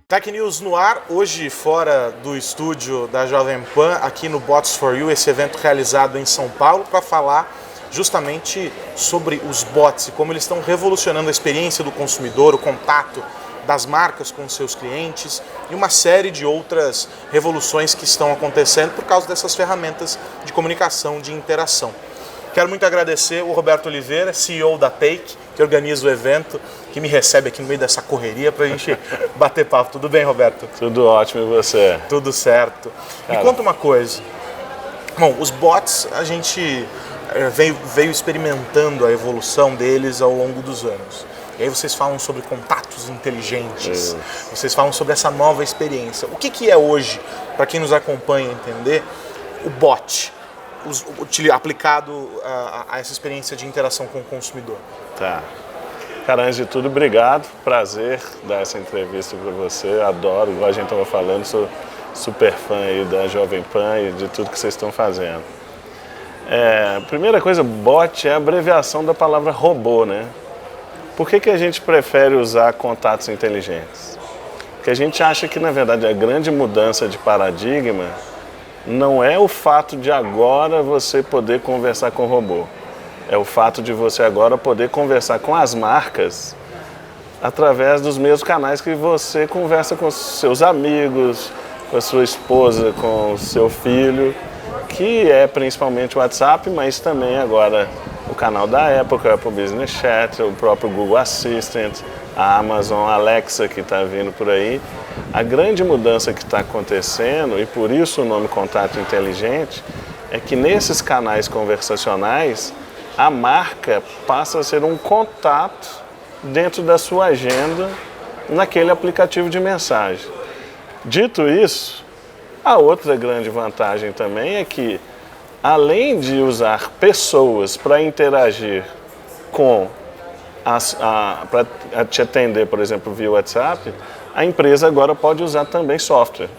Tech News no ar, hoje fora do estúdio da Jovem Pan, aqui no Bots for You, esse evento realizado em São Paulo, para falar justamente sobre os bots e como eles estão revolucionando a experiência do consumidor, o contato das marcas com seus clientes e uma série de outras revoluções que estão acontecendo por causa dessas ferramentas de comunicação, de interação. Quero muito agradecer o Roberto Oliveira, CEO da Take, que organiza o evento, que me recebe aqui no meio dessa correria para a gente bater papo. Tudo bem, Roberto? Tudo ótimo, e você? Tudo certo. Me conta uma coisa. Bom, os bots, a gente veio experimentando a evolução deles ao longo dos anos. E aí vocês falam sobre contatos inteligentes, vocês falam sobre essa nova experiência. O que é hoje, para quem nos acompanha entender, o bot aplicado a essa experiência de interação com o consumidor? Tá. Cara, antes de tudo, obrigado. Prazer dar essa entrevista para você. Adoro, igual a gente estava falando, sou super fã aí da Jovem Pan e de tudo que vocês estão fazendo. Primeira coisa, bot é a abreviação da palavra robô, né? Por que a gente prefere usar contatos inteligentes? Porque a gente acha que, na verdade, a grande mudança de paradigma não é o fato de agora você poder conversar com o robô. É o fato de você agora poder conversar com as marcas através dos mesmos canais que você conversa com seus amigos, com a sua esposa, com o seu filho, que é principalmente o WhatsApp, mas também agora o canal da Apple, o Apple Business Chat, o próprio Google Assistant, a Amazon Alexa que está vindo por aí. A grande mudança que está acontecendo, e por isso o nome Contato Inteligente, é que nesses canais conversacionais, a marca passa a ser um contato dentro da sua agenda naquele aplicativo de mensagem. Dito isso, a outra grande vantagem também é que, além de usar pessoas para interagir para te atender, por exemplo, via WhatsApp, a empresa agora pode usar também software,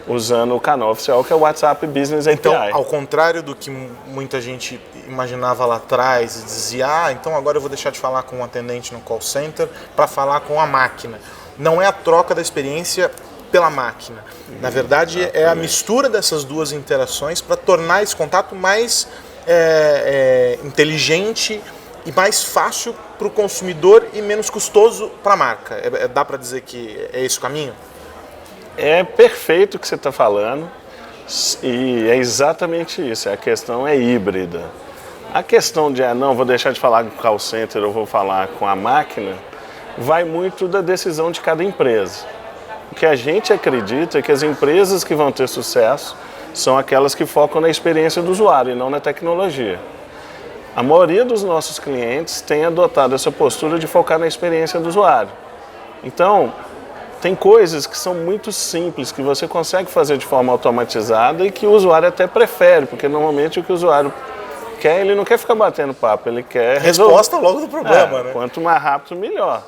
usando o canal oficial que é o WhatsApp Business API. Então, ao contrário do que muita gente imaginava lá atrás e dizia, então agora eu vou deixar de falar com um atendente no call center para falar com a máquina. Não é a troca da experiência pela máquina. Na verdade, é a mistura dessas duas interações para tornar esse contato mais inteligente e mais fácil para o consumidor e menos custoso para a marca. Dá para dizer que é esse o caminho? É perfeito o que você está falando e é exatamente isso, a questão é híbrida. A questão de, não, vou deixar de falar com o call center ou vou falar com a máquina, vai muito da decisão de cada empresa. O que a gente acredita é que as empresas que vão ter sucesso são aquelas que focam na experiência do usuário e não na tecnologia. A maioria dos nossos clientes tem adotado essa postura de focar na experiência do usuário. Então, tem coisas que são muito simples, que você consegue fazer de forma automatizada e que o usuário até prefere, porque normalmente o que o usuário quer, ele não quer ficar batendo papo, ele quer resposta logo do problema, né? Quanto mais rápido, melhor.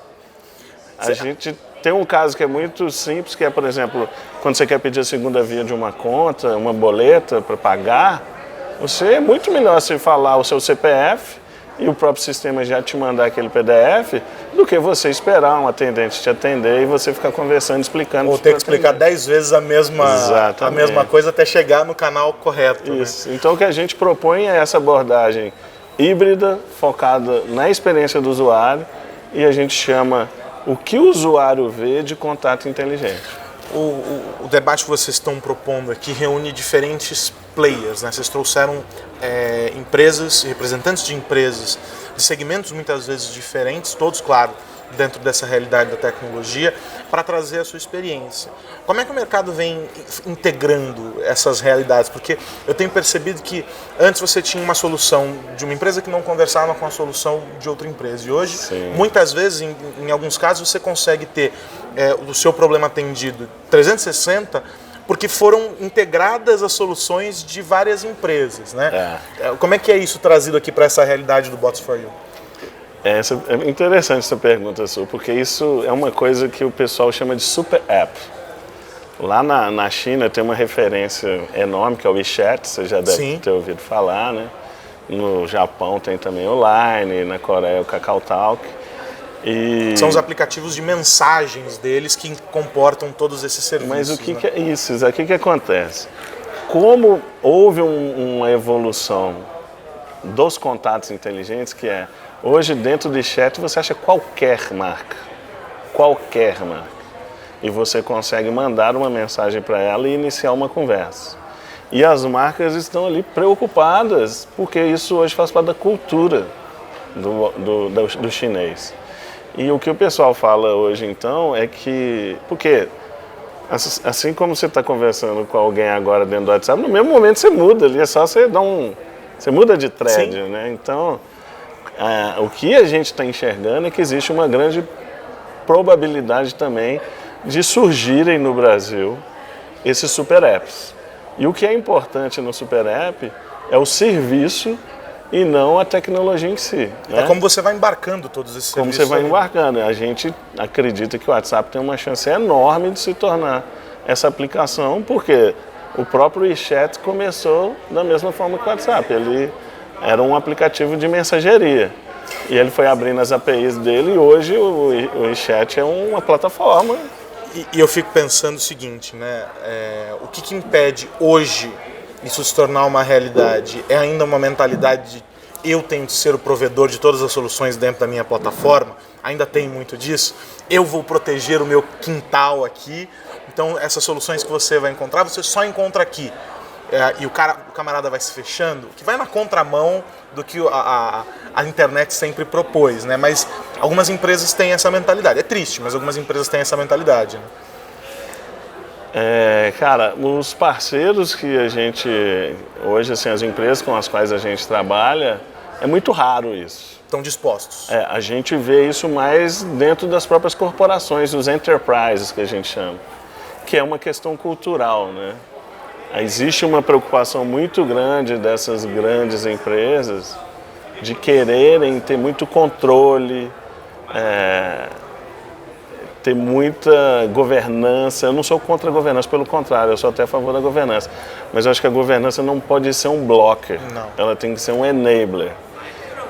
A gente tem um caso que é muito simples, que é, por exemplo, quando você quer pedir a segunda via de uma conta, uma boleta para pagar, é muito melhor você falar o seu CPF e o próprio sistema já te mandar aquele PDF do que você esperar um atendente te atender e você ficar conversando, explicando. Ou ter que explicar 10 vezes a mesma coisa até chegar no canal correto. Isso. Né? Então o que a gente propõe é essa abordagem híbrida, focada na experiência do usuário, e a gente chama o que o usuário vê de contato inteligente. O debate que vocês estão propondo aqui reúne diferentes players, né? Vocês trouxeram empresas, representantes de empresas de segmentos muitas vezes diferentes, todos, claro, dentro dessa realidade da tecnologia, para trazer a sua experiência. Como é que o mercado vem integrando essas realidades? Porque eu tenho percebido que antes você tinha uma solução de uma empresa que não conversava com a solução de outra empresa. E hoje, muitas vezes, em alguns casos, você consegue ter o seu problema atendido 360, porque foram integradas as soluções de várias empresas, né? Como é que é isso trazido aqui para essa realidade do Bots for You? É interessante essa pergunta sua, porque isso é uma coisa que o pessoal chama de super app. Lá na China tem uma referência enorme, que é o WeChat, você já deve ter ouvido falar, né? No Japão tem também o Line, na Coreia o KakaoTalk. São os aplicativos de mensagens deles que comportam todos esses serviços. Mas o que é isso? O que acontece? Como houve uma evolução dos contatos inteligentes, que é, hoje dentro de chat você acha qualquer marca, e você consegue mandar uma mensagem para ela e iniciar uma conversa. E as marcas estão ali preocupadas, porque isso hoje faz parte da cultura do chinês. E o que o pessoal fala hoje, então, é que... Porque, assim como você está conversando com alguém agora dentro do WhatsApp, no mesmo momento você muda ali, é só você dar Você muda de thread, Sim. né? Então, o que a gente está enxergando é que existe uma grande probabilidade também de surgirem no Brasil esses super apps. E o que é importante no super app é o serviço e não a tecnologia em si. Né? É como você vai embarcando todos esses Como serviços. você vai embarcando. A gente acredita que o WhatsApp tem uma chance enorme de se tornar essa aplicação, porque o próprio WeChat começou da mesma forma que o WhatsApp. Ele era um aplicativo de mensageria. E ele foi abrindo as APIs dele e hoje o WeChat é uma plataforma. E eu fico pensando o seguinte, né? O que impede hoje isso se tornar uma realidade? É ainda uma mentalidade de eu tenho que ser o provedor de todas as soluções dentro da minha plataforma? Ainda tem muito disso? Eu vou proteger o meu quintal aqui, então essas soluções que você vai encontrar, você só encontra aqui. E o camarada vai se fechando, que vai na contramão do que a internet sempre propôs, né? Mas algumas empresas têm essa mentalidade. É triste, mas algumas empresas têm essa mentalidade, né? Cara, os parceiros que a gente... Hoje, assim, as empresas com as quais a gente trabalha, é muito raro isso. Estão dispostos. A gente vê isso mais dentro das próprias corporações, os enterprises que a gente chama, que é uma questão cultural, né? Existe uma preocupação muito grande dessas grandes empresas de quererem ter muito controle, ter muita governança. Eu não sou contra a governança, pelo contrário, eu sou até a favor da governança. Mas eu acho que a governança não pode ser um blocker, ela tem que ser um enabler.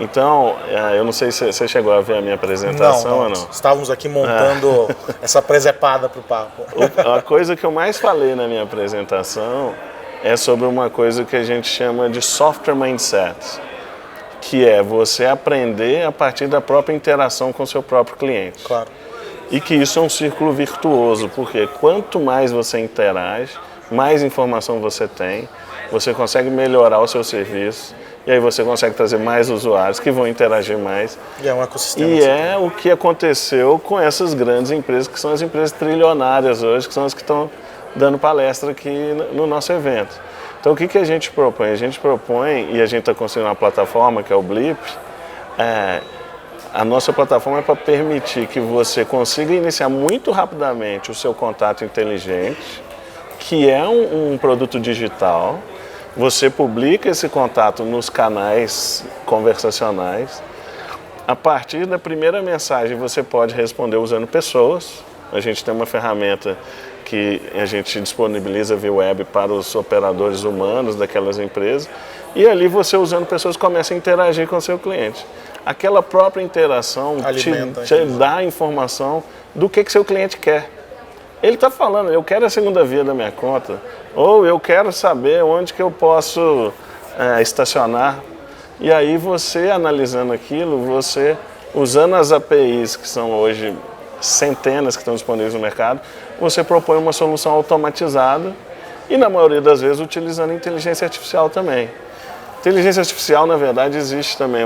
Então, eu não sei se você chegou a ver a minha apresentação ou não. Estávamos aqui montando essa presepada para o papo. A coisa que eu mais falei na minha apresentação é sobre uma coisa que a gente chama de software mindset, que é você aprender a partir da própria interação com o seu próprio cliente. Claro. E que isso é um círculo virtuoso, porque quanto mais você interage, mais informação você tem, você consegue melhorar o seu serviço, e aí você consegue trazer mais usuários que vão interagir mais. E é um ecossistema. E é o que aconteceu com essas grandes empresas, que são as empresas trilionárias hoje, que são as que estão dando palestra aqui no nosso evento. Então o que a gente propõe? A gente propõe, e a gente está construindo uma plataforma que é o Blip, a nossa plataforma é para permitir que você consiga iniciar muito rapidamente o seu contato inteligente, que é um produto digital. Você publica esse contato nos canais conversacionais. A partir da primeira mensagem você pode responder usando pessoas. A gente tem uma ferramenta que a gente disponibiliza via web para os operadores humanos daquelas empresas. E ali você usando pessoas começa a interagir com o seu cliente. Aquela própria interação te dá a informação do que seu cliente quer. Ele está falando, eu quero a segunda via da minha conta, ou eu quero saber onde que eu posso estacionar. E aí você, analisando aquilo, você, usando as APIs, que são hoje centenas que estão disponíveis no mercado, você propõe uma solução automatizada e, na maioria das vezes, utilizando inteligência artificial também. Inteligência artificial, na verdade, existe também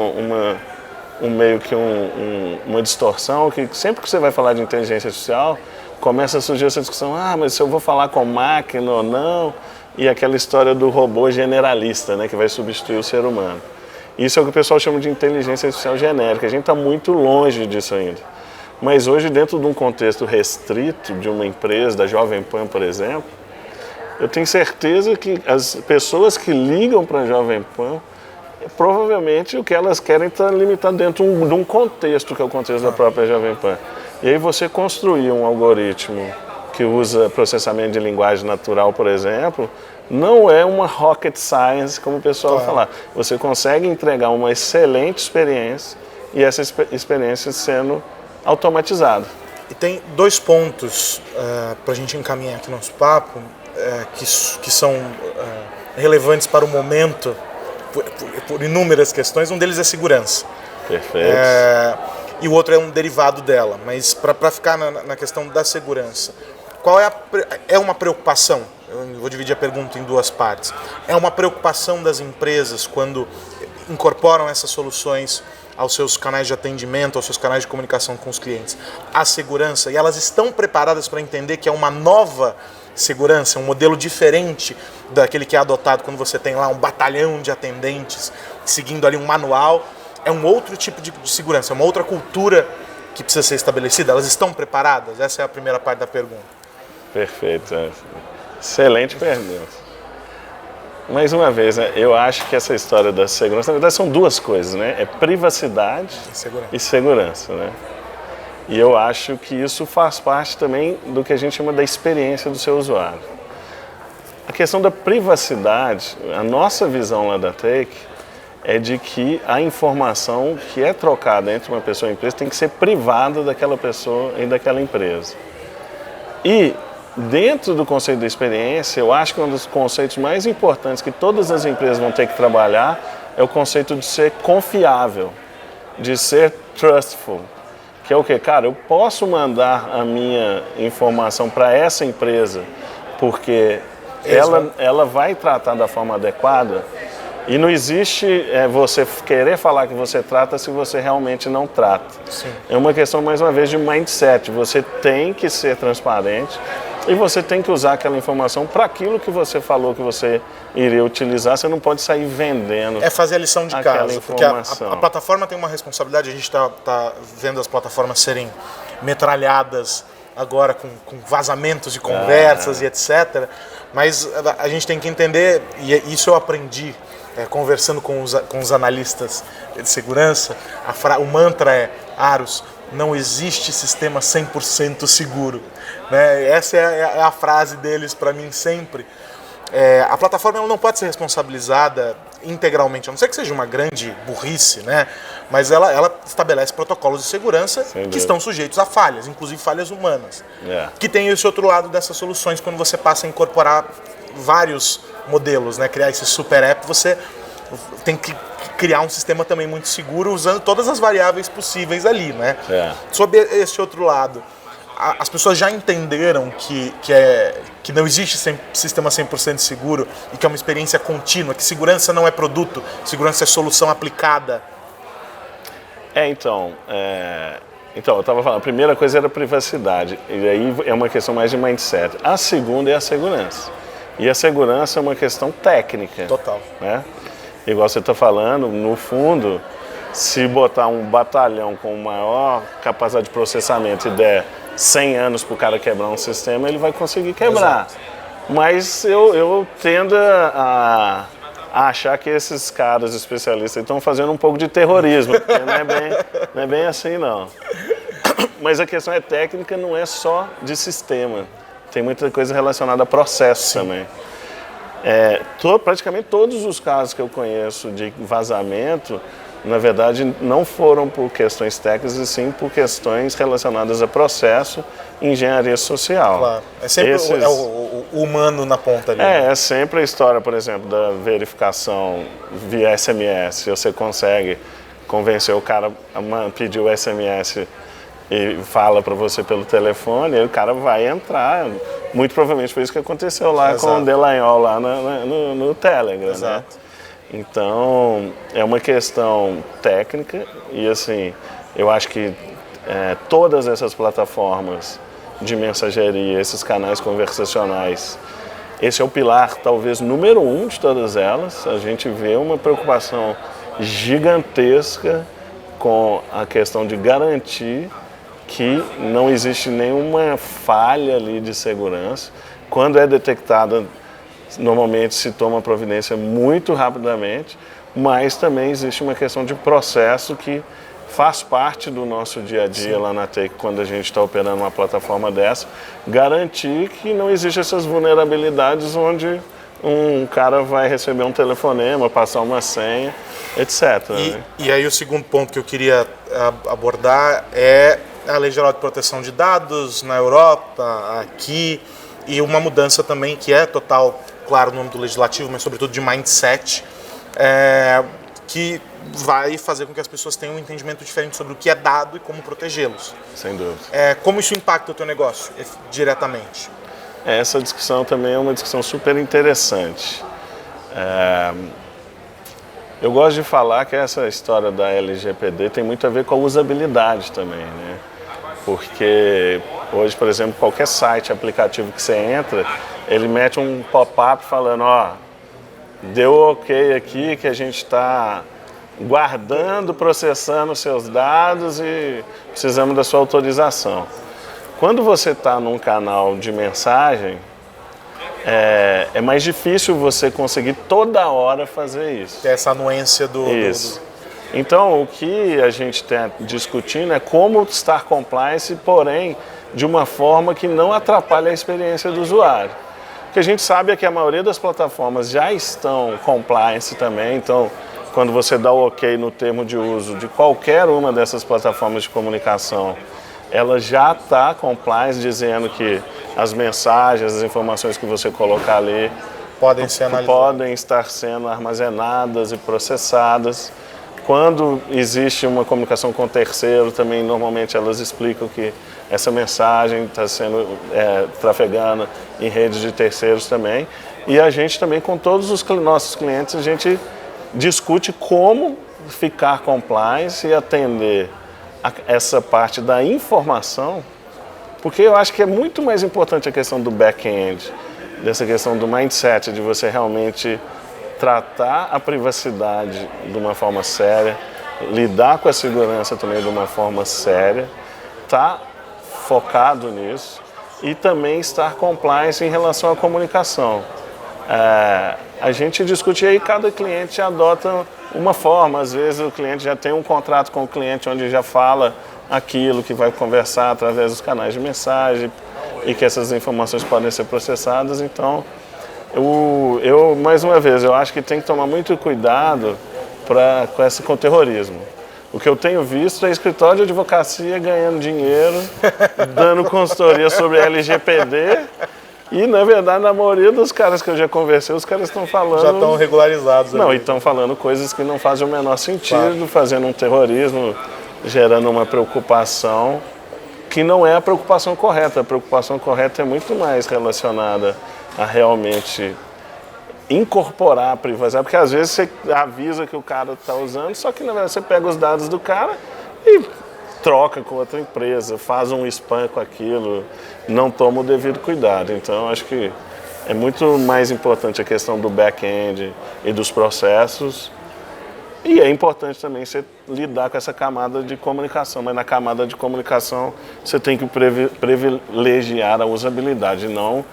uma distorção, que sempre que você vai falar de inteligência artificial, começa a surgir essa discussão, mas se eu vou falar com máquina ou não, e aquela história do robô generalista, né, que vai substituir o ser humano. Isso é o que o pessoal chama de inteligência artificial genérica, a gente está muito longe disso ainda. Mas hoje, dentro de um contexto restrito de uma empresa, da Jovem Pan, por exemplo, eu tenho certeza que as pessoas que ligam para a Jovem Pan, provavelmente o que elas querem está limitado dentro de um contexto, que é o contexto da própria Jovem Pan. E aí você construir um algoritmo que usa processamento de linguagem natural, por exemplo, não é uma rocket science, como o pessoal vai falar. Você consegue entregar uma excelente experiência e essa experiência sendo automatizado. E tem dois pontos para a gente encaminhar aqui nosso papo que são relevantes para o momento por inúmeras questões. Um deles é segurança. Perfeito. E o outro é um derivado dela. Mas para ficar na questão da segurança, qual é uma preocupação? Eu vou dividir a pergunta em duas partes. É uma preocupação das empresas quando incorporam essas soluções aos seus canais de atendimento, aos seus canais de comunicação com os clientes, a segurança, e elas estão preparadas para entender que é uma nova segurança, um modelo diferente daquele que é adotado quando você tem lá um batalhão de atendentes seguindo ali um manual. É um outro tipo de segurança, é uma outra cultura que precisa ser estabelecida. Elas estão preparadas? Essa é a primeira parte da pergunta. Perfeito. Excelente pergunta. Mais uma vez, né, eu acho que essa história da segurança, na verdade, são duas coisas, né? É privacidade e segurança, né? E eu acho que isso faz parte também do que a gente chama da experiência do seu usuário. A questão da privacidade, a nossa visão lá da Take é de que a informação que é trocada entre uma pessoa e uma empresa tem que ser privada daquela pessoa e daquela empresa. E dentro do conceito da experiência, eu acho que um dos conceitos mais importantes que todas as empresas vão ter que trabalhar é o conceito de ser confiável, de ser trustful. Que é o quê? Cara, eu posso mandar a minha informação para essa empresa porque ela vai tratar da forma adequada. E não existe você querer falar que você trata se você realmente não trata. Sim. É uma questão, mais uma vez, de mindset. Você tem que ser transparente e você tem que usar aquela informação para aquilo que você falou que você iria utilizar. Você não pode sair vendendo. É fazer a lição de casa, porque a plataforma tem uma responsabilidade. A gente está vendo as plataformas serem metralhadas agora com vazamentos de conversas e etc. Mas a gente tem que entender, e isso eu aprendi conversando com os analistas de segurança, o mantra é: Aros, não existe sistema 100% seguro. Né? Essa é a frase deles para mim sempre. A plataforma ela não pode ser responsabilizada integralmente, a não ser que seja uma grande burrice, né? Mas ela estabelece protocolos de segurança que estão sujeitos a falhas, inclusive falhas humanas. Que tem esse outro lado dessas soluções, quando você passa a incorporar vários modelos, né? Criar esse super app, você tem que criar um sistema também muito seguro, usando todas as variáveis possíveis ali, né? Sob esse outro lado, as pessoas já entenderam que não existe sistema 100% seguro e que é uma experiência contínua, que segurança não é produto, segurança é solução aplicada. Então, eu estava falando, a primeira coisa era a privacidade, e aí é uma questão mais de mindset. A segunda é a segurança. E a segurança é uma questão técnica. Total. Né? Igual você está falando, no fundo, se botar um batalhão com maior capacidade de processamento e der 100 anos para o cara quebrar um sistema, ele vai conseguir quebrar. Exato. Mas eu tendo a achar que esses caras especialistas estão fazendo um pouco de terrorismo, porque não é bem assim, não. Mas a questão é técnica, não é só de sistema. Tem muita coisa relacionada a processo também. Praticamente todos os casos que eu conheço de vazamento, na verdade, não foram por questões técnicas, e sim por questões relacionadas a processo e engenharia social. Claro. É sempre o humano na ponta ali. É sempre a história, por exemplo, da verificação via SMS. Você consegue convencer o cara a pedir o SMS e fala para você pelo telefone, e o cara vai entrar. Muito provavelmente foi isso que aconteceu lá com o Delanhol lá no Telegram, né? Então, é uma questão técnica e, assim, eu acho que todas essas plataformas de mensageria, esses canais conversacionais, esse é o pilar, talvez, número 1 de todas elas. A gente vê uma preocupação gigantesca com a questão de garantir que não existe nenhuma falha ali de segurança. Quando é detectada, normalmente se toma providência muito rapidamente, mas também existe uma questão de processo que faz parte do nosso dia a dia lá na Take, quando a gente está operando uma plataforma dessa, garantir que não existem essas vulnerabilidades onde um cara vai receber um telefonema, passar uma senha, etc. E aí o segundo ponto que eu queria abordar é a Lei Geral de Proteção de Dados na Europa, aqui, e uma mudança também que é total, claro, no âmbito legislativo, mas sobretudo de mindset, que vai fazer com que as pessoas tenham um entendimento diferente sobre o que é dado e como protegê-los. Sem dúvida. Como isso impacta o teu negócio diretamente? Essa discussão também é uma discussão super interessante. Eu gosto de falar que essa história da LGPD tem muito a ver com a usabilidade também, né? Porque hoje, por exemplo, qualquer site, aplicativo que você entra, ele mete um pop-up falando, ó, deu ok aqui que a gente está guardando, processando seus dados e precisamos da sua autorização. Quando você está num canal de mensagem, é mais difícil você conseguir toda hora fazer isso. Tem essa anuência do... Isso. Então, o que a gente está discutindo é como estar compliance, porém, de uma forma que não atrapalhe a experiência do usuário. O que a gente sabe é que a maioria das plataformas já estão compliance também, então, quando você dá o ok no termo de uso de qualquer uma dessas plataformas de comunicação, ela já está compliance, dizendo que as mensagens, as informações que você colocar ali podem estar sendo armazenadas e processadas. Quando existe uma comunicação com terceiro, também normalmente elas explicam que essa mensagem está sendo trafegando em redes de terceiros também. E a gente também, com todos os nossos clientes, a gente discute como ficar compliance e atender essa parte da informação, porque eu acho que é muito mais importante a questão do back-end, dessa questão do mindset, de você realmente tratar a privacidade de uma forma séria, lidar com a segurança também de uma forma séria, estar focado nisso e também estar compliance em relação à comunicação. A gente discute aí, cada cliente adota uma forma, às vezes o cliente já tem um contrato com o cliente onde já fala aquilo que vai conversar através dos canais de mensagem e que essas informações podem ser processadas, então mais uma vez, eu acho que tem que tomar muito cuidado com o terrorismo. O que eu tenho visto é escritório de advocacia ganhando dinheiro, dando consultoria sobre LGPD e, na verdade, na maioria dos caras que eu já conversei, os caras estão falando... Já estão regularizados. Não, e estão falando coisas que não fazem o menor sentido, claro. Fazendo um terrorismo, gerando uma preocupação que não é a preocupação correta. A preocupação correta é muito mais relacionada a realmente incorporar a privacidade, porque às vezes você avisa que o cara está usando, só que na verdade você pega os dados do cara e troca com outra empresa, faz um spam com aquilo, não toma o devido cuidado. Então acho que é muito mais importante a questão do back-end e dos processos, e é importante também você lidar com essa camada de comunicação, mas na camada de comunicação você tem que privilegiar a usabilidade, não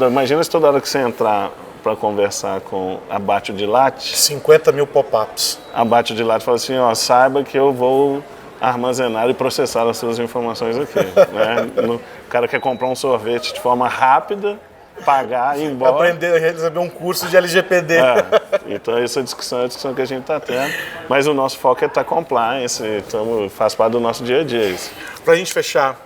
imagina se toda hora que você entrar para conversar com a Batio-Dilat, 50 mil pop-ups. A Batio-Dilat fala assim, ó, saiba que eu vou armazenar e processar as suas informações aqui. Né? O cara quer comprar um sorvete de forma rápida, pagar e ir embora. Aprender a receber um curso de LGPD. Então essa discussão é a discussão que a gente está tendo, mas o nosso foco é estar compliance, faz parte do nosso dia a dia isso. Para a gente fechar,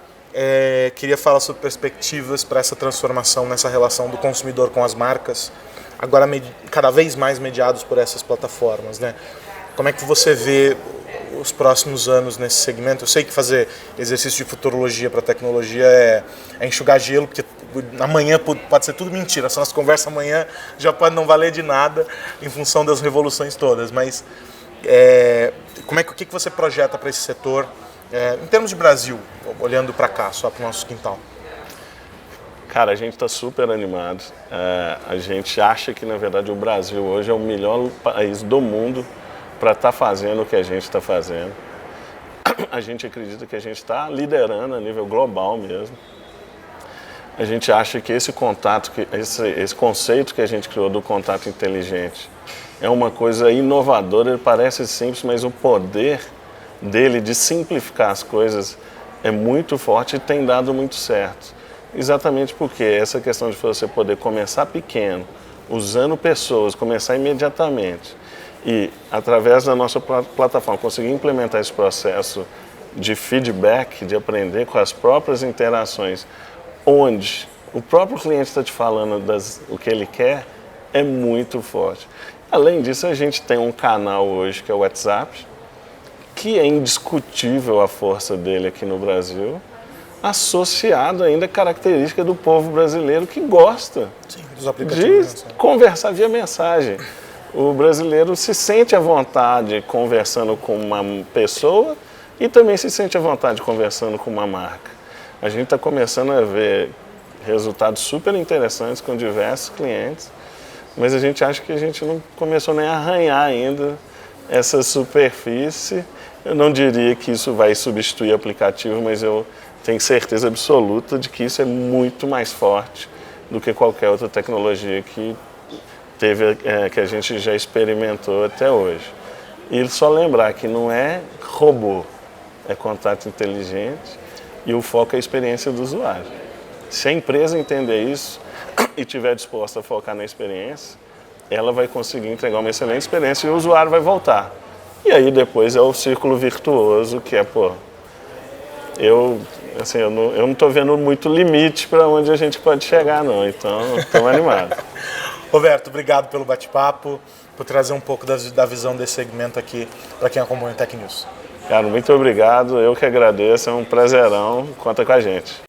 queria falar sobre perspectivas para essa transformação nessa relação do consumidor com as marcas, agora cada vez mais mediados por essas plataformas, né? Como é que você vê os próximos anos nesse segmento? Eu sei que fazer exercício de futurologia para tecnologia é enxugar gelo, porque amanhã pode ser tudo mentira, essa nossa conversa amanhã já pode não valer de nada em função das revoluções todas, mas o que você projeta para esse setor? Em termos de Brasil, olhando para cá, só para o nosso quintal. Cara, a gente está super animado. A gente acha que, na verdade, o Brasil hoje é o melhor país do mundo para estar fazendo o que a gente está fazendo. A gente acredita que a gente está liderando a nível global mesmo. A gente acha que esse contato, esse conceito que a gente criou do contato inteligente é uma coisa inovadora. Ele parece simples, mas o poder dele de simplificar as coisas é muito forte e tem dado muito certo. Exatamente porque essa questão de você poder começar pequeno, usando pessoas, começar imediatamente e através da nossa plataforma conseguir implementar esse processo de feedback, de aprender com as próprias interações, onde o próprio cliente está te falando o que ele quer, é muito forte. Além disso, a gente tem um canal hoje que é o WhatsApp, que é indiscutível a força dele aqui no Brasil, associado ainda à característica do povo brasileiro que gosta de conversar via mensagem. O brasileiro se sente à vontade conversando com uma pessoa e também se sente à vontade conversando com uma marca. A gente está começando a ver resultados super interessantes com diversos clientes, mas a gente acha que a gente não começou nem a arranhar ainda essa superfície. Eu não diria que isso vai substituir aplicativo, mas eu tenho certeza absoluta de que isso é muito mais forte do que qualquer outra tecnologia que que a gente já experimentou até hoje. E só lembrar que não é robô, é contato inteligente e o foco é a experiência do usuário. Se a empresa entender isso e estiver disposta a focar na experiência, ela vai conseguir entregar uma excelente experiência e o usuário vai voltar. E aí depois é o círculo virtuoso que é, eu não estou vendo muito limite para onde a gente pode chegar, não. Então, estamos animados. Roberto, obrigado pelo bate-papo, por trazer um pouco da visão desse segmento aqui para quem acompanha o Tech News. Cara, muito obrigado. Eu que agradeço. É um prazerão. Conta com a gente.